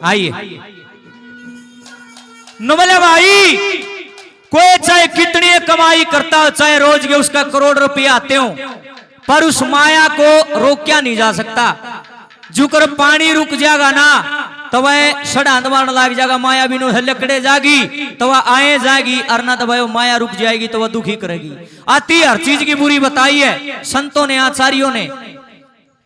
आइए न बोले भाई, कोई चाहे कितनी कमाई करता हो, चाहे रोज के उसका करोड़ रुपया आते हो, पर उस माया को रोका नहीं जा सकता। जुकर पानी रुक जाएगा ना तो वह सड़ांद मारने लग जाएगा, माया बिनु लकड़े जागी तो वह आए जाएगी, और ना तो वह माया रुक जाएगी तो वह दुखी करेगी। आती हर चीज की बुरी बताई है संतों ने, आचार्यों ने।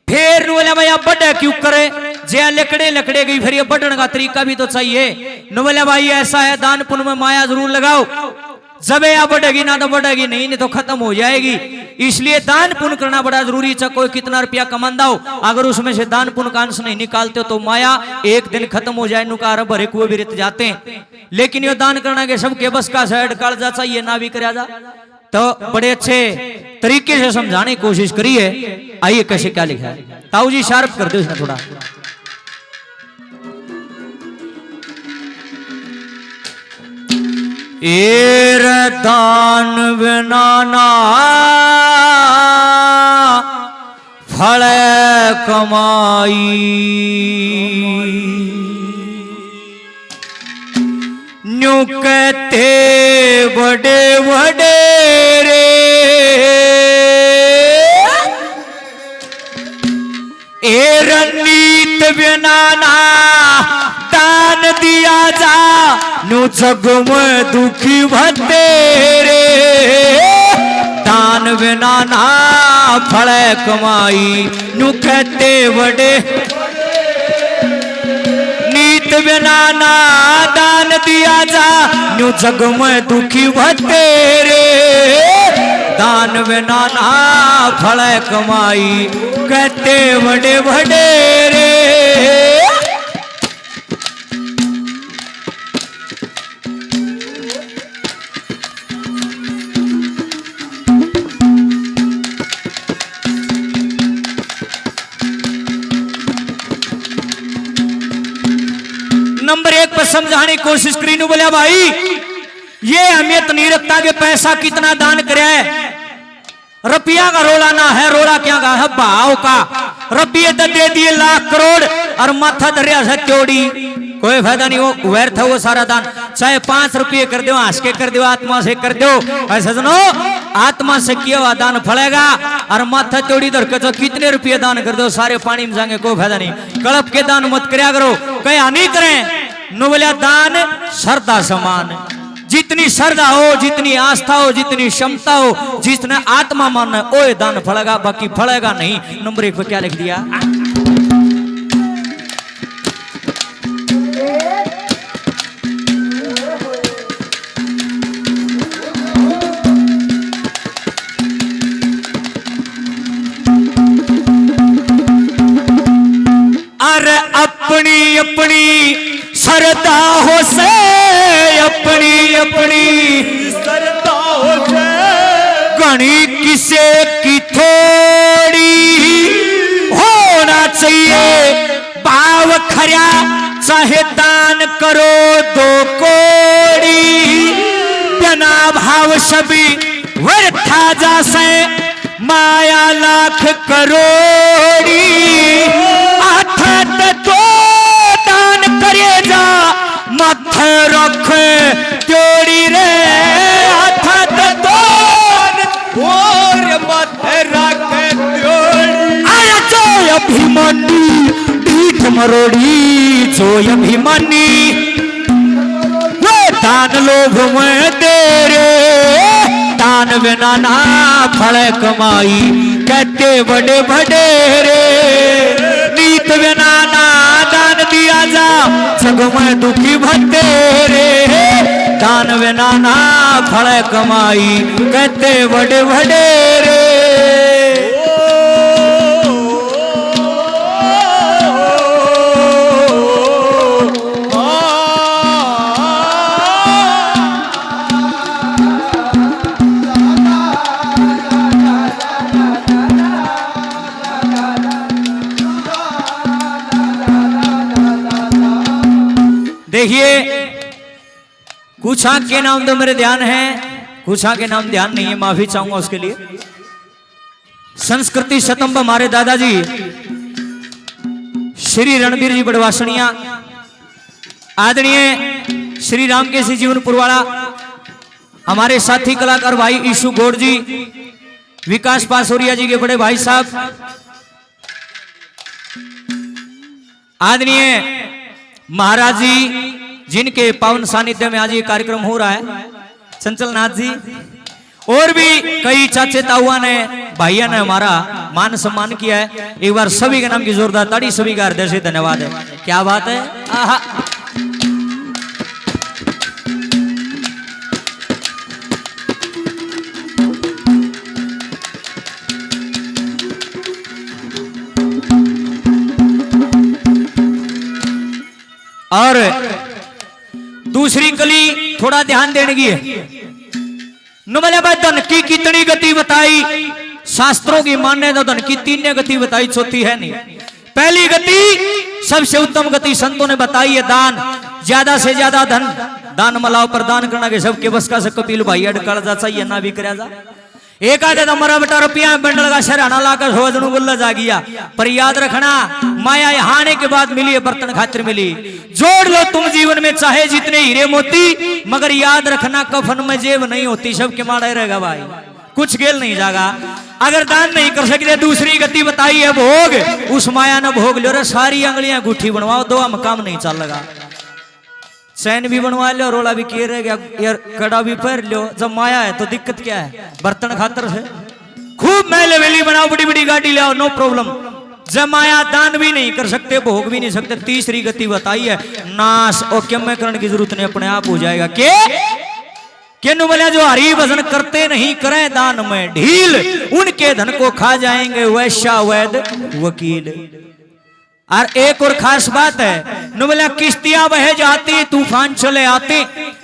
फिर बोले भैया बड़े क्यों करे, जे लकड़े लकड़े गई, फिर ये बढ़ने का तरीका भी तो चाहिए। न बोले भाई ऐसा है, दान पुण्य में माया जरूर लगाओ, जब या बढ़ेगी ना तो बढ़ेगी, नहीं तो खत्म हो जाएगी। इसलिए दान पुण्य करना बड़ा जरूरी है। कोई कितना रुपया कमांदा हो, अगर उसमें से दान पुण्य का अंश नहीं निकालते हो तो माया एक दिन खत्म हो जाए, नुकार भरे कुएं भी रित जाते हैं। लेकिन ये दान करना के सबके बस का साइड काल जा चाहिए ना भी करा जा, तो बड़े अच्छे तरीके से समझाने की कोशिश करिए। आइए कैसे क्या लिखा है, ताऊ जी शार्प कर दो इसमें थोड़ा। एर दान बिना ना फल कमाई, न्यू कहते बड़े बड़े रे, एर नीत बिना ना दान दिया जा, नु जग में दुखी भते रे, दान बिना ना फल कमाई, नु कहते बड़े, नीत बिना ना दान दिया जा, नु जग में दुखी भते रे, दान बिना ना फल कमाई, कहते बड़े बड़े रे। नंबर एक पर समझाने की कोशिश करी, नु बोलिया भाई ये अहमियत नहीं रखता कि पैसा कितना दान करे, रुपया का रोला ना है, रोला क्या का है भाव का। रुपये तो दे दिए लाख करोड़ और माथा दरिया से त्योड़ी, कोई फायदा नहीं, वो व्यर्थ है वो सारा दान। चाहे 5 रुपये कर दो, हंस के कर दो, आत्मा से कर दो, ऐसा सुनो आत्मा से किया हुआ दान फलेगा, और माथा त्योड़ी धर के तो कितने रुपये दान कर दो सारे पानी में जाएंगे, कोई फायदा नहीं। कड़प के दान मत करया करो, कहीं नहीं करें। नु बोलिया दान श्रद्धा समान, जितनी श्रद्धा हो, जितनी आस्था हो, जितनी क्षमता हो, जितना आत्मा मन ओ दान फलेगा, बाकी फलेगा नहीं। नंबर 1 पे क्या लिख दिया, अरे अपनी अपनी श्रद्धा हो से, अपनी अपनी श्रद्धा हो से, घनी किसे की थोड़ी होना चाहिए, भाव खरा चाहे दान करो 2 कोड़ी, बिना भाव सभी व्यर्था जासे, माया लाख करोड़ी, तो दान करे जा मत रख त्योड़ी रे, तो और मत रख त्योड़ी, आया जो अभिमानी पीठ मरोड़ी, जो अभिमानी वो दान लोभ में दे रे, दान बिना ना फल कमाई, कहते बड़े बड़े रे, नीत बिना ना दान दिया जा, जग में दुखी भते रे, दान बिना ना फल कमाई, कहते बड़े बड़े रे। देखिए कुछ आंख के नाम तो मेरे ध्यान है, कुछ आंख के नाम ध्यान नहीं है, माफी चाहूंगा उसके लिए। संस्कृति शतंब हमारे दादाजी श्री रणबीर जी बड़वासनिया आदरणीय श्री राम के सी जीवन पुरवाड़ा, हमारे साथी कलाकार भाई ईशु गौड़ जी, विकास पासोरिया जी के बड़े भाई साहब, आदरणीय महाराज जी जिनके पावन सानिध्य में आज ये कार्यक्रम हो रहा है, चंचल नाथ जी, और भी कई चाचे ताऊआ ने भाइयों ने हमारा मान सम्मान किया है। एक बार सभी के नाम की जोरदार ताड़ी, सभी का हृदय से धन्यवाद है। क्या बात है, आहा। और दूसरी कली थोड़ा ध्यान देने की है। नुमले भाई धन की कितनी गति बताई, शास्त्रों की मान्य तो धन की 3 गति बताई, चौथी है नहीं। पहली गति सबसे उत्तम गति संतों ने बताई है दान। ज्यादा से ज्यादा धन दान मलाव पर दान करना के सबके बस का से कपिल भाई अड़कड़ जा चाहिए ना भी करा जा। एक आधे तो मरा बेटा रुपया बंडल का शहराना लाकर सोजनू गुल्ला जा गया, पर याद रखना माया हाने के बाद मिली है, बर्तन खातिर मिली। जोड़ लो तुम जीवन में चाहे जितने हीरे मोती, मगर याद रखना कफन में जेब नहीं होती, सबके माड़ा रहेगा भाई, कुछ गेल नहीं जागा। अगर दान नहीं कर सकते, दूसरी गति बताई है भोग। उस माया ने भोग लो रे, सारी अंगलियां गुठी बनवाओ, दो हम काम नहीं चल लगा। चैन भी बनवा लो, रोला भी किए रह गया, यार कड़ा भी पहन लो। जब माया है तो दिक्कत क्या है, बर्तन खातर है। खूब मैले वेली बनाओ, बड़ी बड़ी गाड़ी ले आओ, नो प्रॉब्लम। जब माया दान भी नहीं कर सकते, भोग भी नहीं सकते, तीसरी गति बताई है नाश और क्यम करने की जरूरत नहीं, अपने आप हो जाएगा। के बोले जो हरि भजन करते नहीं करें दान में ढील, उनके धन को खा जाएंगे वैश्या वैद वकील। और एक और खास बात है, नुबला किश्तियां बह जाती, तूफान चले आते,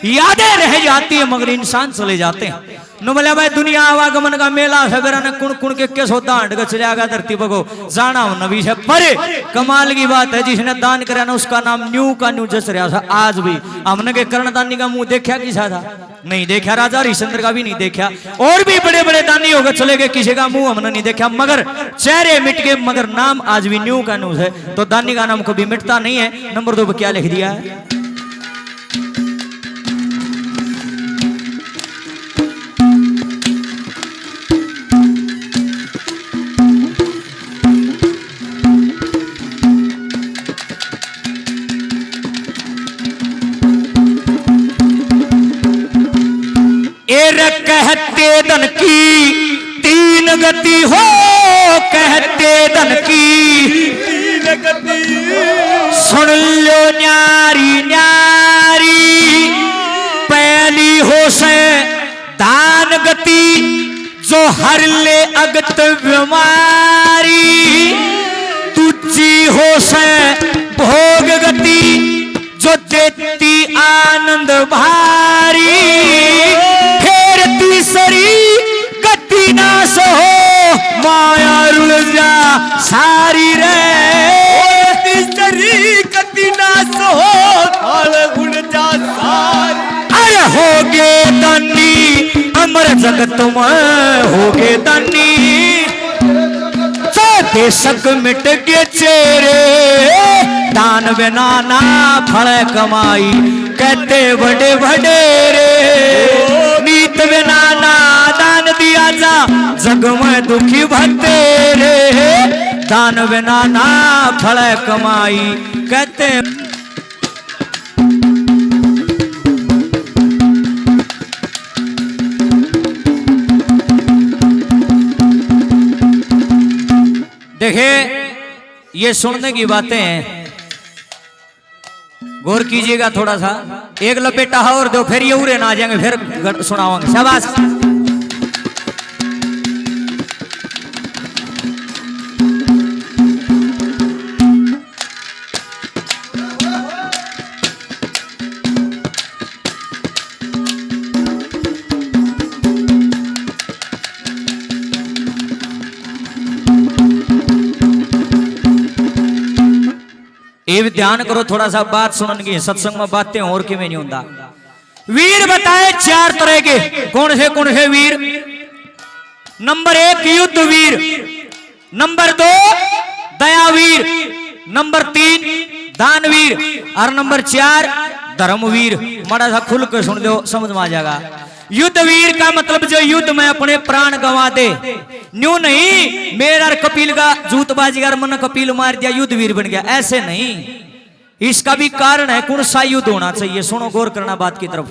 यादें रह जाती है, मगर इंसान चले जाते हैं। नुबला भाई दुनिया आवागमन का मेला सवेरा ने कुण कुण के केस होता हट के चले आगा धरती बगो जाना नबी से परे। कमाल की बात है, जिसने दान करा ना उसका नाम न्यू का न्यू जस रहा था। आज भी हमने के कर्णदानी का मुंह देखा किसा था, नहीं देखा। राजा हरिश्चंद्र का भी नहीं देखा, और भी बड़े बड़े दानी होकर चले गए, किसी का मुंह हमने नहीं देखा, मगर चेहरे मिट गए, मगर नाम आज भी न्यू का न्यू है। तो दानी का नाम कभी मिटता नहीं है। नंबर 2 पर क्या लिख दिया है, कहते धन की 3 गति हो, कहते धन की 3 गति, सुन लो न्यारी न्यारी। पहली हो से दान गति, जो हर ले अगत बीमारी। दूजी हो से भोग गति, जो देती आनंद भारी। तीसरी गति नाश हो, माया रुल जा सारी रे। तीसरी गति नाश हो, उड़ जा सारी। अरे होगे दानी अमर जगत में, होगे दानी देशक मिट के चेहरे। दान बिना ना फल कमाई, कहते बड़े बड़े नीत बिना ना दान दिया जा, जग में दुखी भक्ते रे। दान बिना ना फल कमाई, कहते देखे, ये सुनने की बातें हैं, गौर कीजिएगा थोड़ा सा। एक लपेटा और दो, फिर ये उड़े ना आ जाएंगे, फिर सुनावांगे। शाबाश। ये भी ध्यान करो थोड़ा सा, बात सुनने की, सत्संग में बातें और कि में नहीं होता। वीर बताए 4 तरह के, कौन से वीर। नंबर 1 युद्ध वीर, नंबर 2 दयावीर, नंबर 3 दानवीर, और नंबर 4 धर्मवीर, माड़ा सा खुल के सुन दो, समझ में आ जाएगा। युद्धवीर का मतलब जो युद्ध में अपने प्राण गंवा दे, न्यू नहीं मेरा कपिल का जूतबाजीगर मन कपिल मार दिया युद्धवीर बन गया, ऐसे नहीं। इसका भी कारण है, कौन सा युद्ध होना चाहिए, सुनो गौर करना बात की तरफ।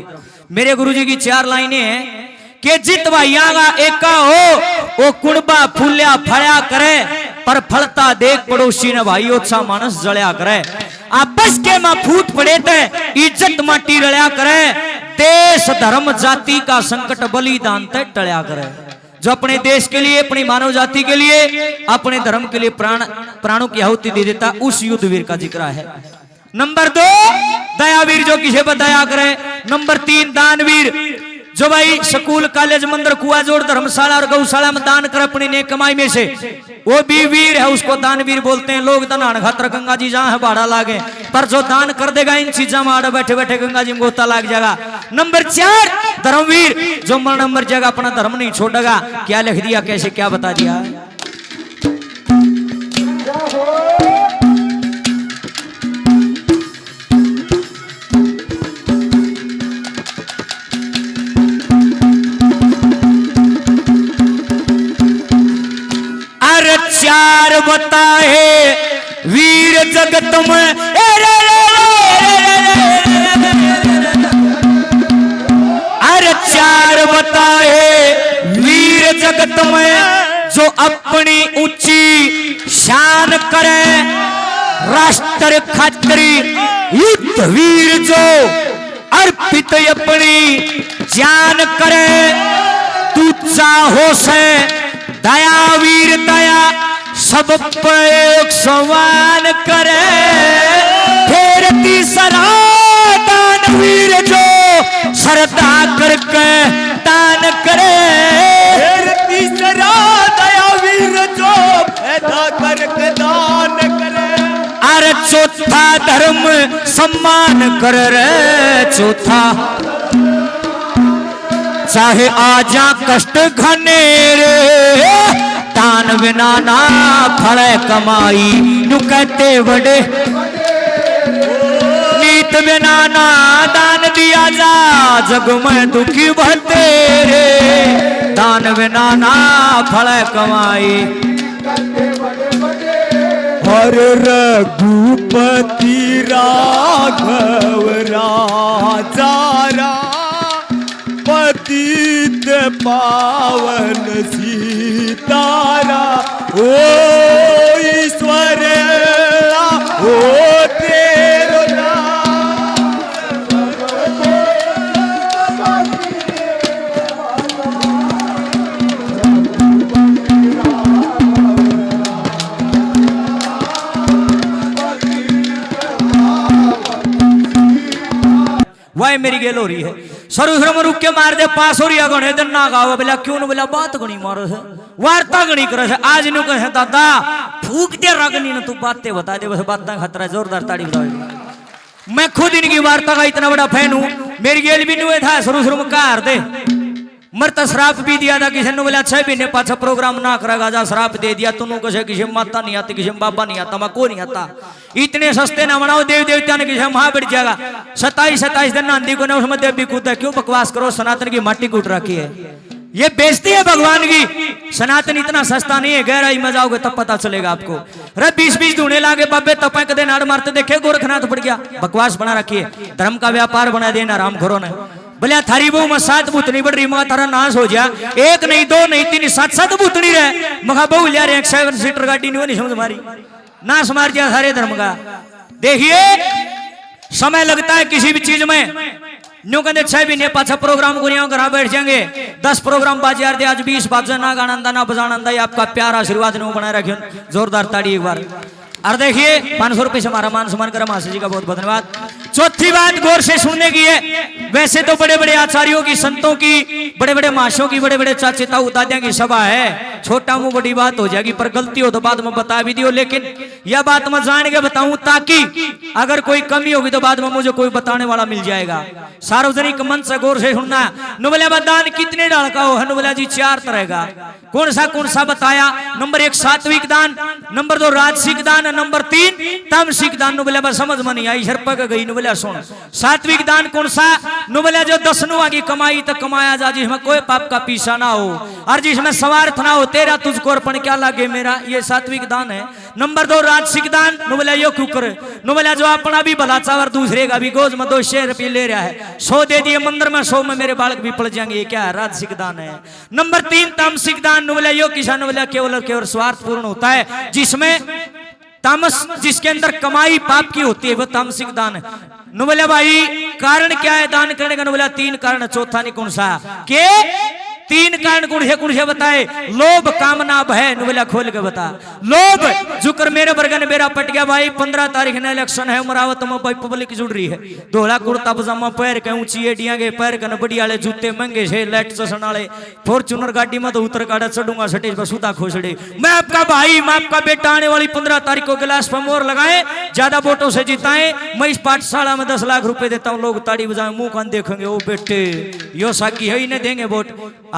मेरे गुरुजी की 4 लाइनें हैं कि जित भाइया का एका हो वो कुणबा फूल्या फड़ा करे, पर फलता देख पड़ोसी ने भाई ओछा मानस जड़या करे। आपस के मां फूट पड़े थे इज्जत माटी रड़या करे, देश धर्म जाति का संकट बलिदान तक टळया करे। जो अपने देश के लिए, अपनी मानव जाति के लिए, अपने धर्म के लिए प्राणों की आहुति दे देता, उस युद्धवीर का जिक्र है। नंबर 2 दयावीर, जो किसे बताया करे। नंबर 3 दानवीर, जो भाई स्कूल कॉलेज मंदिर कुआ जोड़ धर्मशाला और गौशाला में दान कर अपनी नेक कमाई में से, वो भी वीर है, उसको दानवीर बोलते हैं। लोग दान खातर गंगा जी जहां है भाड़ा लागे, पर जो दान कर देगा इन चीजों में आड़े बैठे बैठे गंगा जी में गोता लाग जाएगा। नंबर 4 धर्मवीर, जो मरण मर जाएगा अपना धर्म नहीं छोड़ेगा। क्या लिख दिया, कैसे क्या बता दिया। चार बताए वीर जगत में, अरे 4 बताए वीर जगत में, जो अपनी ऊंची शान करे, राष्ट्र खातिर युद्ध वीर जो अर्पित अपनी जान करे। तू चाहो से दयावीर दया सब पर एक समान करे, फिर तीसरा दानवीर जो श्रद्धा करके दान करे, फिर तीसरा दयावीर जो पैदा करके दान करे। अरे चौथा धर्म सम्मान कर रे, चौथा चाहे आजा कष्ट घनेरे, दान बिना ना फले कमाई, नु कहते बड़े नीत बिना ना दान दिया जा, जग में दुखी बतेरे, दान बिना ना फले कमाई। हर रघुपति राघव राजा पतित पावन सीतारा, ओ ईश्वर ओ तेरो वह मेरी गेल हो रही है। सरुश्रम रुक के मार दे पास हो रही गणे दिन ना गाओ, बोला क्यों न, बोला बात गणी मारो है, वार्ता गणी करे है। आज नु कहे दादा फूक दे रगनी न, तू बातें बता दे, बस बातें खतरा, जोरदार ताड़ी बजाओ। मैं खुद इनकी वार्ता का इतना बड़ा फैन हूं। मेरी गेल भी नुए था सरुश्रम का हार दे, मरता श्राप भी दिया था किसी ने, बोला 6 महीने पाछा प्रोग्राम ना करेगा, जा श्राप दे दिया। तुम कसे किसी माता नहीं आती, किसी बाबा नहीं आता, मैं को नहीं आता। इतने सस्ते ना बनाओ, देव देवता ने किसी वहां बढ़ जाएगा। 27 दिन आंधी को ना उसमें देव भी कूदा, क्यों बकवास करो, सनातन की माटी कूट रखी है, ये बेइज्जती है भगवान की। सनातन इतना सस्ता नहीं है, गहराई में जाओगे तब पता चलेगा आपको। अरे 20 धुने लागे बाबे तपा कदे नाड़ मारते देखे, गोरखनाथ पड़ गया, बकवास बना रखी है, धर्म का व्यापार बना देना राम घरों ने। बोले थारी बहु में 7 भूतनी बढ़ रही, मगा थारा नाश हो जा, 1 नहीं 2 नहीं 3 7 भूतनी रहे, मगा बहु लिया रे 7 सीटर गाड़ी नहीं समझ मारी, नाश मार दिया सारे धर्म का। देखिए समय लगता है किसी भी चीज में, न्यू कहते 6 महीने पाछा प्रोग्राम को घर बैठ जाएंगे, 10 प्रोग्राम बाजार दे, आज 20 बाजा ना गाना ना बजाना, आपका प्यार आशीर्वाद ने बनाए रखे, जोरदार ताड़ी एक बार। और देखिए 500 रुपए से हमारा मान सम्मान करा, मासी जी का बहुत बहुत धन्यवाद। चौथी बात गौर से सुनने की है। वैसे तो बड़े बड़े आचार्यों की, संतों की, बड़े बड़े महाशयों की, बड़े बड़े चाचे ताऊ दादिया की सभा है, छोटा मुंह बड़ी बात हो जाएगी, पर गलती हो तो बाद में बता भी दियो, लेकिन यह बात मैं जान के बताऊं ताकि अगर कोई कमी होगी तो बाद में मुझे कोई बताने वाला मिल जाएगा। सार्वजनिक मंच से गौर से सुनना। नुबला दान कितने डाल का हो है नुबला जी? 4 तरह का। कौन सा बताया? नंबर 1 सात्विक दान, नंबर 2 राजसिक दान, नंबर 3 तामसिक दान। नुबला समझ में नहीं आई, शर्पक गई। नुबला सुन, सात्विक दान कौन सा? नुबला जो 10 नुआ की कमाई तक कमाया जा, जिसमें कोई पाप का पीछा ना हो और जिसमें स्वार्थ ना हो, तेरा तुझको अर्पण क्या लागे मेरा, ये सात्विक दान है। नंबर 2 राजसिक दान। नुबला यो क्यों करे? नुबला जो अपना भी भला चावर दूसरे का भी, गोज में 200 रुपये ले रहा है, 100 दे दिए मंदिर में, 100 में मेरे बालक भी पड़ जाएंगे, ये क्या है? राजसिक दान है। नंबर 3 तामसिक दान। नुबला यो किसान नुबला केवल स्वार्थ पूर्ण होता है, जिसमें तामस, जिसके अंदर कमाई पाप की होती है, वो तामसिक दान है। नुबला भाई कारण क्या है दान करने का? नुबला 3 कारण, चौथा नहीं कौन सा के 3 कारण कौन से बताए? लोभ, कामना, भय। नुबला खोल के बता। लोभ, जुकर मेरे बरगन मेरा पट गया भाई, 15 तारीख ने इलेक्शन है, मरावत में भाई पब्लिक जुड़ रही है, धोला कुर्ता पजामा पैर के, ऊंची एडियां के पैर के, बढ़िया वाले जूते महंगे से, लाइट चसन वाले, फॉर्चूनर गाड़ी में तो उतर काटा चढ़ूंगा स्टेज पर सुधा खोसड़े। मैं आपका भाई, मैं आपका बेटा आने वाली 15 तारीख को गिलास पर मोर लगाए, ज्यादा वोटों से जिताए, मैं इस पाठशाला में 10 लाख रुपए देता हूँ, लोग ताड़ी बजाए, मुंह कान देखेंगे, ओ बेटे यो साकी है, इन्हें देंगे वोट।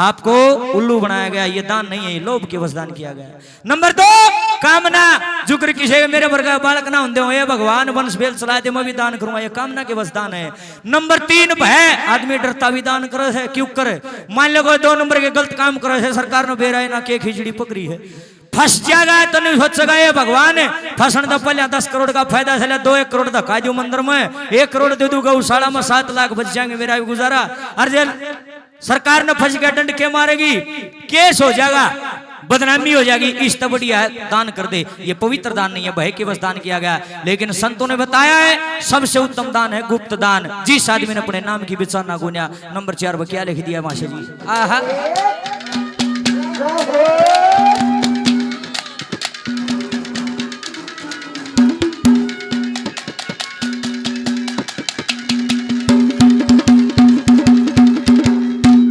आपको उल्लू बनाया गया, ये दान नहीं है, लोभ के वश दान किया गया। नंबर 2 कामना, जुक्र किसे मेरे वर्ग बालक ना होंगे, हे भगवान वंश बेल चला दे, मैं भी दान करूंगा, ये कामना के वश दान है। नंबर 3 भय, आदमी डरता भी दान करे है, क्यों करे? मान लो कोई 2 नंबर के गलत काम करे है, सरकार ने बेरा ना के खिचड़ी पकड़ी है, फंस जाएगा तो नहीं सोचेगा ये भगवान है फसन तो पहले 10 करोड़ का फायदा चला, 2-1 करोड़ धक्का दू मंदिर में, 1 करोड़ दे दूंगा गौशाला में, 7 लाख बच जाएंगे, मेरा भी गुजारा। अर्जन सरकार ने फंस गया, दंड के मारेगी, केस हो जाएगा, बदनामी हो जाएगी, इस तो बढ़िया है दान कर दे। ये पवित्र दान नहीं है, भय के बस दान किया गया। लेकिन संतों ने बताया है सबसे उत्तम दान है गुप्त दान, जिस आदमी ने अपने नाम की विचार ना गुनिया। नंबर 4 पर क्या लिख दिया माशा जी? आहा,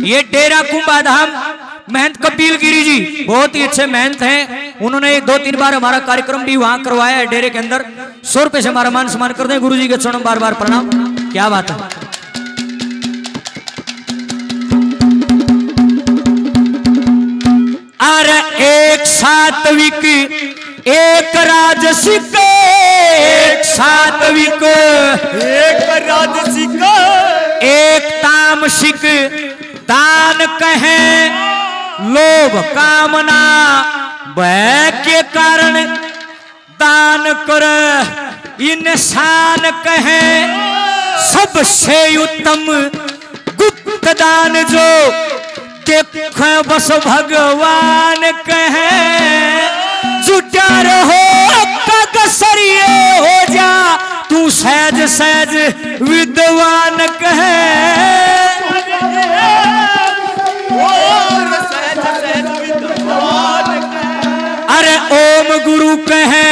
ये डेरा कुंभाधाम महंत कपिल गिरी जी बहुत ही अच्छे महंत हैं, उन्होंने 2-3 बार हमारा कार्यक्रम भी वहां करवाया है डेरे के अंदर। 100 रुपए से हमारा मान सम्मान कर दें, गुरु जी के चरणों बार बार प्रणाम। क्या बात है। अरे एक सात्विक, एक राजसिक, एक सात्विक, एक राजसिक, एक तामसिक दान कहे, लोभ कामना भय के कारण दान कर, इंसान कहे सबसे उत्तम गुप्त दान, जो देख बस भगवान कहे, जुटा रहो कसरिए हो जा, तू सहज सहज विद्वान कहे, अरे ओम गुरु कहे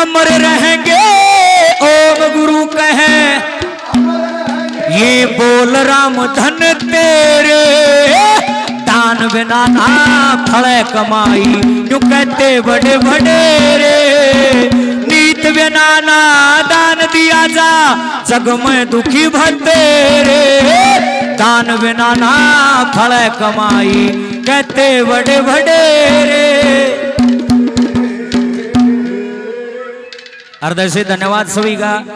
अमर रहेंगे, ओम गुरु कहे ये बोल राम धन तेरे, दान बिना ना फले कमाई, जो कहते बड़े बड़े रे, नीत बिना ना दान दिया जा, जग में दुखी भरते रे, दान बिना ना फले कमाई, कहते बड़े बड़े रे। हृदय से धन्यवाद सभी का।